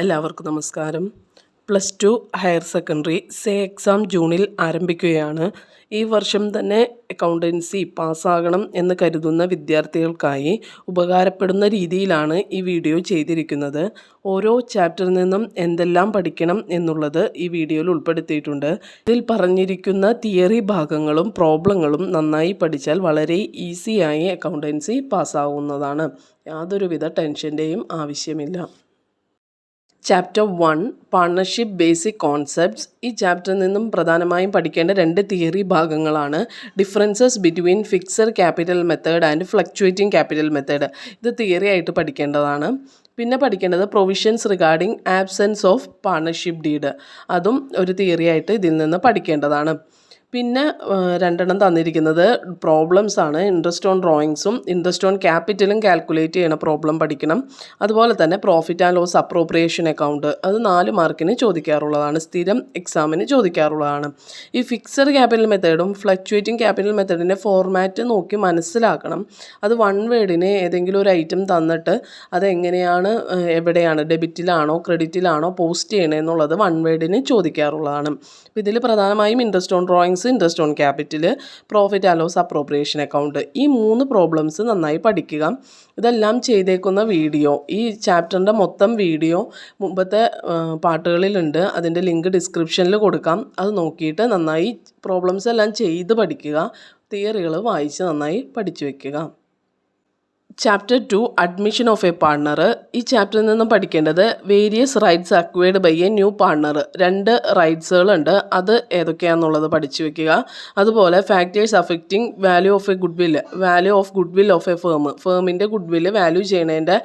എല്ലാവർക്കും നമസ്കാരം. +2 higher secondary exam ജൂണിൽ ആരംഭിക്കുകയാണ്. ഈ വർഷം തന്നെ അക്കൗണ്ടൻസി പാസ്സാകണം എന്ന് കരുതുന്ന വിദ്യാർത്ഥികൾക്കായി ഉപകാരപ്പെടുന്ന രീതിയിലാണ് ഈ വീഡിയോ ചെയ്തിരിക്കുന്നത്. ഓരോ ചാപ്റ്ററിൽ നിന്നും എന്തെല്ലാം പഠിക്കണം എന്നുള്ളത് ഈ വീഡിയോയിൽ ഉൾപ്പെടുത്തിയിട്ടുണ്ട്. ഇതിൽ പറഞ്ഞിരിക്കുന്ന തിയറി ഭാഗങ്ങളും പ്രോബ്ലങ്ങളും നന്നായി പഠിച്ചാൽ വളരെ ഈസിയായി അക്കൗണ്ടൻസി പാസ്സാവുന്നതാണ്. യാതൊരുവിധ ടെൻഷൻ്റെയും ആവശ്യമില്ല. Chapter 1 partnership basic concepts. ഈ ചാപ്റ്ററിൽ നിന്നും പ്രധാനമായും പഠിക്കേണ്ട 2 തിയറി ഭാഗങ്ങളാണ്. Differences between fixed capital method and fluctuating capital method. ഇത് തിയറി ആയിട്ട് പഠിക്കേണ്ടതാണ്. പിന്നെ പഠിക്കേണ്ടത് provisions regarding absence of partnership deed. അതും ഒരു തിയറി ആയിട്ട് ഇതിൽ നിന്ന് പഠിക്കേണ്ടതാണ്. പിന്നെ 2 തന്നിരിക്കുന്നത് പ്രോബ്ലംസ് ആണ്. ഇൻട്രസ്റ്റ് ഓൺ ഡ്രോയിങ്സും ഇൻട്രസ്റ്റ് ഓൺ ക്യാപിറ്റലും കാൽക്കുലേറ്റ് ചെയ്യണ പ്രോബ്ലം പഠിക്കണം. അതുപോലെ തന്നെ profit and loss appropriation account, അത് 4 മാർക്കിന് ചോദിക്കാറുള്ളതാണ്, സ്ഥിരം എക്സാമിന് ചോദിക്കാറുള്ളതാണ്. ഈ ഫിക്സഡ് ക്യാപിറ്റൽ മെത്തേഡും ഫ്ലക്ച്വേറ്റിംഗ് ക്യാപിറ്റൽ മെത്തേഡിൻ്റെ ഫോർമാറ്റ് നോക്കി മനസ്സിലാക്കണം. അത് വൺ വേർഡിന് ഏതെങ്കിലും ഒരു ഐറ്റം തന്നിട്ട് അതെങ്ങനെയാണ്, എവിടെയാണ്, ഡെബിറ്റിലാണോ ക്രെഡിറ്റിലാണോ പോസ്റ്റ് ചെയ്യണമെന്നുള്ളത് വൺ വേർഡിന് ചോദിക്കാറുള്ളതാണ്. ഇതിൽ പ്രധാനമായും interest on drawings, interest on capital, profit and loss appropriation account, ഈ 3 പ്രോബ്ലംസ് നന്നായി പഠിക്കുക. ഇതെല്ലാം ചെയ്തേക്കുന്ന വീഡിയോ, ഈ ചാപ്റ്ററിൻ്റെ മൊത്തം വീഡിയോ മുമ്പത്തെ പാർട്ടുകളിലുണ്ട്. അതിൻ്റെ ലിങ്ക് ഡിസ്ക്രിപ്ഷനിൽ കൊടുക്കാം. അത് നോക്കിയിട്ട് നന്നായി പ്രോബ്ലംസ് എല്ലാം ചെയ്ത് പഠിക്കുക. തിയറികൾ വായിച്ച് നന്നായി പഠിച്ചു വയ്ക്കുക. Chapter 2 admission of a partner. ഈ ചാപ്റ്ററിൽ നിന്നും പഠിക്കേണ്ടത് various rights acquired by a new partner. 2 റൈറ്റ്സുകളുണ്ട്, അത് ഏതൊക്കെയാണെന്നുള്ളത് പഠിച്ചു വയ്ക്കുക. അതുപോലെ factors affecting value of a goodwill of a ഫേമിൻ്റെ ഗുഡ് വില്ല് വാല്യൂ ചെയ്യുന്നതിൻ്റെ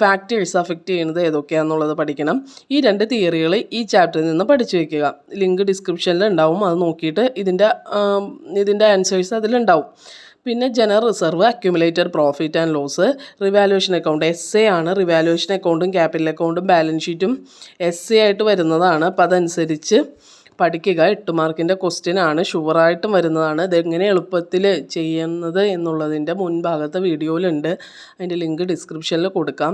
ഫാക്ടേഴ്സ് അഫക്റ്റ് ചെയ്യുന്നത് ഏതൊക്കെയാണെന്നുള്ളത് പഠിക്കണം. ഈ 2 തിയറികൾ ഈ ചാപ്റ്ററിൽ നിന്ന് പഠിച്ചു വയ്ക്കുക. ലിങ്ക് ഡിസ്ക്രിപ്ഷനിൽ ഉണ്ടാവും. അത് നോക്കിയിട്ട് ഇതിൻ്റെ ആൻസേഴ്സ് അതിലുണ്ടാവും. പിന്നെ general reserve, accumulated profit and loss, revaluation account. ആണ്. റിവാലുവേഷൻ അക്കൗണ്ടും ക്യാപിറ്റൽ അക്കൗണ്ടും ബാലൻസ് ഷീറ്റും ആയിട്ട് വരുന്നതാണ്. അപ്പം അതനുസരിച്ച് പഠിക്കുക. 8 മാർക്കിൻ്റെ ക്വസ്റ്റ്യൻ ആണ്, ഷുവറായിട്ടും വരുന്നതാണ്. ഇതെങ്ങനെ എളുപ്പത്തിൽ ചെയ്യുന്നത് എന്നുള്ളതിൻ്റെ മുൻഭാഗത്തെ വീഡിയോയിലുണ്ട്. അതിൻ്റെ ലിങ്ക് ഡിസ്ക്രിപ്ഷനിൽ കൊടുക്കാം.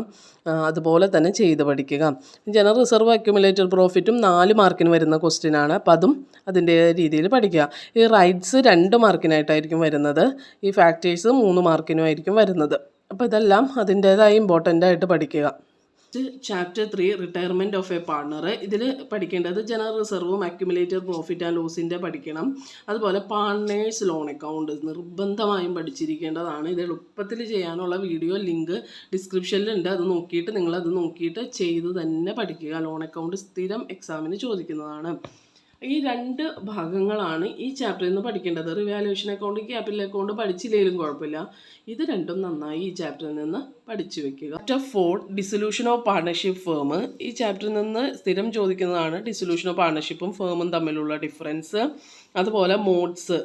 അതുപോലെ തന്നെ ചെയ്ത് പഠിക്കുക. ജനറൽ റിസർവ്, അക്യുമുലേറ്റഡ് പ്രോഫിറ്റും 4 മാർക്കിന് വരുന്ന ക്വസ്റ്റ്യൻ ആണ്. അപ്പം അതും അതിൻ്റെ രീതിയിൽ പഠിക്കുക. ഈ റൈറ്റ്സ് 2 മാർക്കിനായിട്ടായിരിക്കും വരുന്നത്. ഈ ഫാക്ടേഴ്സ് 3 മാർക്കിനുമായിരിക്കും വരുന്നത്. അപ്പോൾ ഇതെല്ലാം അതിൻ്റേതായ ഇമ്പോർട്ടൻ്റ് ആയിട്ട് പഠിക്കുക. Chapter 3 retirement of a partner. ഇതിൽ പഠിക്കേണ്ടത് ജനറൽ റിസർവും അക്യുമുലേറ്റഡ് പ്രോഫിറ്റ് ആൻഡ് ലോസിൻ്റെ പഠിക്കണം. അതുപോലെ പാർട്ണേഴ്സ് ലോൺ അക്കൗണ്ട് നിർബന്ധമായും പഠിച്ചിരിക്കേണ്ടതാണ്. ഇത് എളുപ്പത്തിൽ ചെയ്യാനുള്ള വീഡിയോ ലിങ്ക് ഡിസ്ക്രിപ്ഷനിലുണ്ട്. അത് നോക്കിയിട്ട് ചെയ്ത് തന്നെ പഠിക്കുക. ലോൺ അക്കൗണ്ട് സ്ഥിരം എക്സാമിന് ചോദിക്കുന്നതാണ്. ഈ 2 ഭാഗങ്ങളാണ് ഈ ചാപ്റ്ററിൽ നിന്ന് പഠിക്കേണ്ടത്. റിവാലുവേഷൻ അക്കൗണ്ട്, ക്യാപിറ്റൽ അക്കൗണ്ട് പഠിച്ചില്ലെങ്കിലും കുഴപ്പമില്ല. ഇത് 2 നന്നായി ഈ ചാപ്റ്ററിൽ നിന്ന് പഠിച്ചു വെക്കുക. Chapter 4 dissolution of partnership firm. ഈ ചാപ്റ്ററിൽ നിന്ന് സ്ഥിരം ചോദിക്കുന്നതാണ് ഡിസൊല്യൂഷൻ ഓഫ് പാർട്ണർഷിപ്പും ഫേമും തമ്മിലുള്ള ഡിഫറൻസ്. അതുപോലെ modes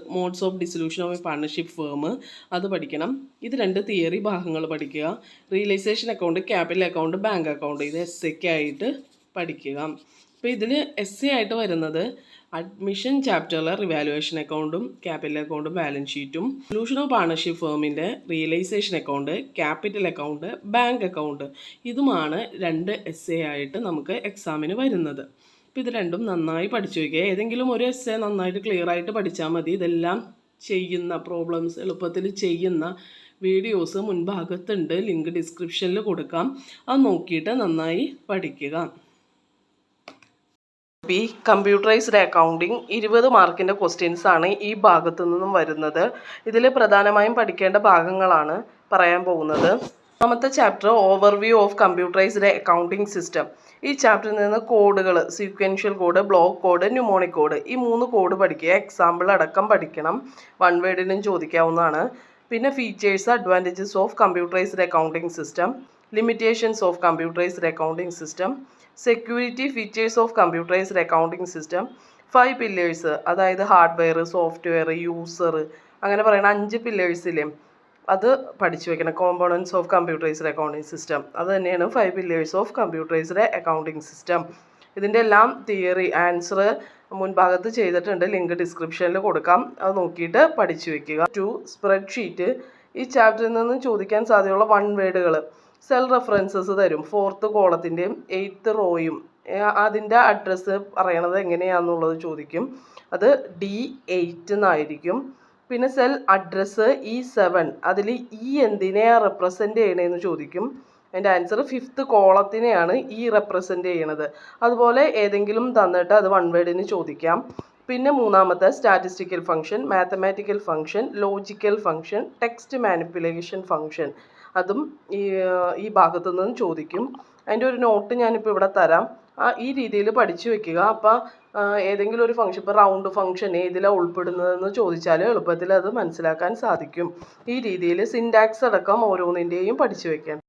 of dissolution of a partnership firm, അത് പഠിക്കണം. ഇത് 2 തിയറി ഭാഗങ്ങൾ പഠിക്കുക. Realisation account, capital account, bank account, ഇത് ആയിട്ട് പഠിക്കുക. അപ്പോൾ ഇതിൽ ആയിട്ട് വരുന്നത് അഡ്മിഷൻ ചാപ്റ്ററിലെ റിവാലുവേഷൻ അക്കൗണ്ടും ക്യാപിറ്റൽ അക്കൗണ്ടും ബാലൻസ് ഷീറ്റും, സൊല്യൂഷൻ ഓഫ് പാർട്ണർഷിപ്പ് ഫേമിൻ്റെ realisation account, capital account, bank account, ഇതുമാണ് 2 ആയിട്ട് നമുക്ക് എക്സാമിന് വരുന്നത്. അപ്പോൾ ഇത് 2 നന്നായി പഠിച്ചു വയ്ക്കുക. ഏതെങ്കിലും ഒരു നന്നായിട്ട് ക്ലിയർ ആയിട്ട് പഠിച്ചാൽ മതി. ഇതെല്ലാം ചെയ്യുന്ന പ്രോബ്ലംസ് എളുപ്പത്തിൽ ചെയ്യുന്ന വീഡിയോസ് മുൻഭാഗത്തുണ്ട്. ലിങ്ക് ഡിസ്ക്രിപ്ഷനിൽ കൊടുക്കാം. അത് നോക്കിയിട്ട് നന്നായി പഠിക്കുക. കമ്പ്യൂട്ടറൈസ്ഡ് അക്കൗണ്ടിങ് 20 മാർക്കിൻ്റെ ക്വസ്റ്റ്യൻസ് ആണ് ഈ ഭാഗത്തു നിന്നും വരുന്നത്. ഇതിൽ പ്രധാനമായും പഠിക്കേണ്ട ഭാഗങ്ങളാണ് പറയാൻ പോകുന്നത്. ഒന്നാമത്തെ chapter overview of computerised accounting system. ഈ ചാപ്റ്ററിൽ നിന്ന് കോഡുകൾ, sequential code, block code, mnemonic code, ഈ 3 കോഡ് പഠിക്കുക. എക്സാമ്പിൾ അടക്കം പഠിക്കണം. വൺ വേർഡിനും ചോദിക്കാവുന്നതാണ്. പിന്നെ features, advantages of computerised accounting system, limitations of computerised accounting system, security features of computerised accounting system, 5 pillars, അതായത് ഹാർഡ്വെയർ, സോഫ്റ്റ്വെയർ, യൂസർ, അങ്ങനെ പറയുന്ന 5 പില്ലേഴ്സിലെ അത് പഠിച്ചു വെക്കണം. Components of computerised accounting system, അത് തന്നെയാണ് 5 pillars of computerised accounting system. ഇതിൻ്റെ എല്ലാം തിയറി ആൻസർ മുൻഭാഗത്ത് ചെയ്തിട്ടുണ്ട്. ലിങ്ക് ഡിസ്ക്രിപ്ഷനിൽ കൊടുക്കാം. അത് നോക്കിയിട്ട് പഠിച്ചു വെക്കുക. 2 സ്പ്രെഡ്ഷീറ്റ്. ഈ ചാപ്റ്ററിൽ നിന്ന് ചോദിക്കാൻ സാധ്യതയുള്ള 1 വേർഡുകൾ. സെൽ റെഫറൻസസ് തരും. 4th കോളത്തിൻ്റെയും 8th റോയും അതിൻ്റെ അഡ്രസ്സ് പറയണത് എങ്ങനെയാണെന്നുള്ളത് ചോദിക്കും. അത് D8 എന്നായിരിക്കും. പിന്നെ സെൽ അഡ്രസ്സ് E7, അതിൽ എന്തിനെയാണ് റെപ്രസെൻ്റ് ചെയ്യണതെന്ന് ചോദിക്കും. അതിൻ്റെ ആൻസർ 5th കോളത്തിനെയാണ് റെപ്രസെൻ്റ് ചെയ്യണത്. അതുപോലെ ഏതെങ്കിലും തന്നിട്ട് അത് വൺ വേർഡിന് ചോദിക്കാം. പിന്നെ മൂന്നാമത്തെ statistical function, mathematical function, logical function, text manipulation function, അതും ഈ ഭാഗത്തു നിന്നും ചോദിക്കും. അതിൻ്റെ ഒരു നോട്ട് ഞാനിപ്പോൾ ഇവിടെ തരാം. ഈ രീതിയിൽ പഠിച്ചു വെക്കുക. അപ്പോൾ ഏതെങ്കിലും ഒരു ഫംഗ്ഷൻ, ഇപ്പോൾ റൗണ്ട് ഫംഗ്ഷൻ ഏതിലാണ് ഉൾപ്പെടുന്നതെന്ന് ചോദിച്ചാൽ എളുപ്പത്തിൽ അത് മനസ്സിലാക്കാൻ സാധിക്കും. ഈ രീതിയിൽ സിൻടാക്സ് അടക്കം ഓരോന്നിൻ്റെയും പഠിച്ചു വെക്കണം.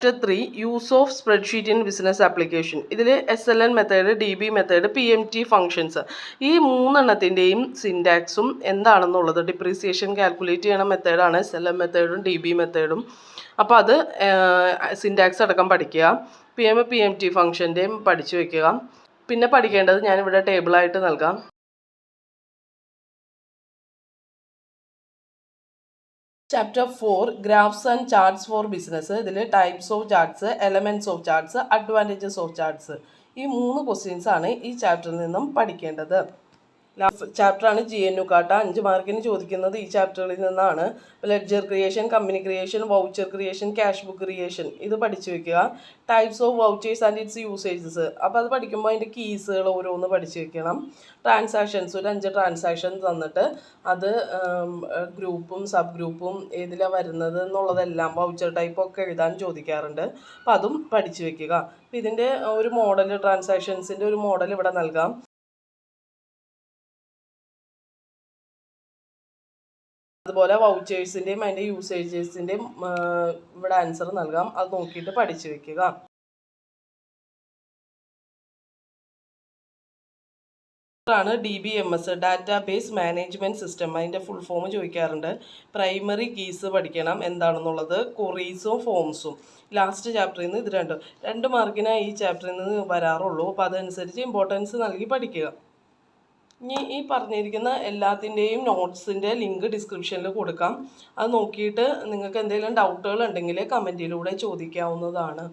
Chapter 3 use of spreadsheet in business application. ഇതിൽ SLN method, DB method, PMT functions, ഈ മൂന്നെണ്ണത്തിൻ്റെയും സിൻടാക്സും എന്താണെന്നുള്ളത്, ഡിപ്രീസിയേഷൻ കാൽക്കുലേറ്റ് ചെയ്യണ മെത്തേഡാണ് SLN മെത്തേഡും DB മെത്തേഡും. അപ്പോൾ അത് സിൻടാക്സ് അടക്കം പഠിക്കുക. PMT ഫങ്ഷൻ്റെയും പഠിച്ചു വയ്ക്കുക. പിന്നെ പഠിക്കേണ്ടത് ഞാനിവിടെ ടേബിളായിട്ട് നൽകാം. Chapter 4 graphs and charts for business. ഇതിൽ types of charts, elements of charts, advantages of charts, ഈ 3 ക്വസ്റ്റ്യൻസ് ആണ് ഈ ചാപ്റ്ററിൽ നിന്നും പഠിക്കേണ്ടത്. ചാപ്റ്ററാണ് GNU കാട്ട. 5 മാർക്കിന് ചോദിക്കുന്നത് ഈ ചാപ്റ്ററിൽ നിന്നാണ്. Ledger creation, company creation, voucher creation, cash book creation, ഇത് പഠിച്ചു വെക്കുക. Types of vouchers and it's usages, അപ്പോൾ അത് പഠിക്കുമ്പോൾ അതിൻ്റെ കീസുകൾ ഓരോന്ന് പഠിച്ചു വെക്കണം. ട്രാൻസാക്ഷൻസ്, ഒരു 5 ട്രാൻസാക്ഷൻ തന്നിട്ട് അത് ഗ്രൂപ്പും സബ് ഗ്രൂപ്പും ഏതിലാണ് വരുന്നത് എന്നുള്ളതെല്ലാം വൗച്ചർ ടൈപ്പൊക്കെ എഴുതാൻ ചോദിക്കാറുണ്ട്. അപ്പോൾ അതും പഠിച്ചു വെക്കുക. അപ്പോൾ ഇതിൻ്റെ ഒരു മോഡൽ, ട്രാൻസാക്ഷൻസിൻ്റെ ഒരു മോഡൽ ഇവിടെ നൽകാം. അതുപോലെ വൗച്ചേഴ്സിൻ്റെയും അതിൻ്റെ യൂസേജസിൻ്റെയും ഇവിടെ ആൻസർ നൽകാം. അത് നോക്കിയിട്ട് പഠിച്ചു വെക്കുക. ാണ് DBMS, ഡാറ്റാബേസ് മാനേജ്മെൻറ്റ് സിസ്റ്റം. അതിൻ്റെ ഫുൾ ഫോം ചോദിക്കാറുണ്ട്. പ്രൈമറി കീസ് പഠിക്കണം എന്താണെന്നുള്ളത്, ക്വറീസും ഫോംസും. ലാസ്റ്റ് ചാപ്റ്ററിൽ നിന്ന് ഇത് 2 മാർക്കിനാണ് ഈ ചാപ്റ്ററിൽ നിന്ന് വരാറുള്ളൂ. അപ്പോൾ അതനുസരിച്ച് ഇമ്പോർട്ടൻസ് നൽകി പഠിക്കുക. ഇനി ഈ പറഞ്ഞിരിക്കുന്ന എല്ലാത്തിൻ്റെയും നോട്ട്സിൻ്റെ ലിങ്ക് ഡിസ്ക്രിപ്ഷനിൽ കൊടുക്കാം. അത് നോക്കിയിട്ട് നിങ്ങൾക്ക് എന്തെങ്കിലും ഡൗട്ടുകൾ ഉണ്ടെങ്കിൽ കമൻറ്റിലൂടെ ചോദിക്കാവുന്നതാണ്.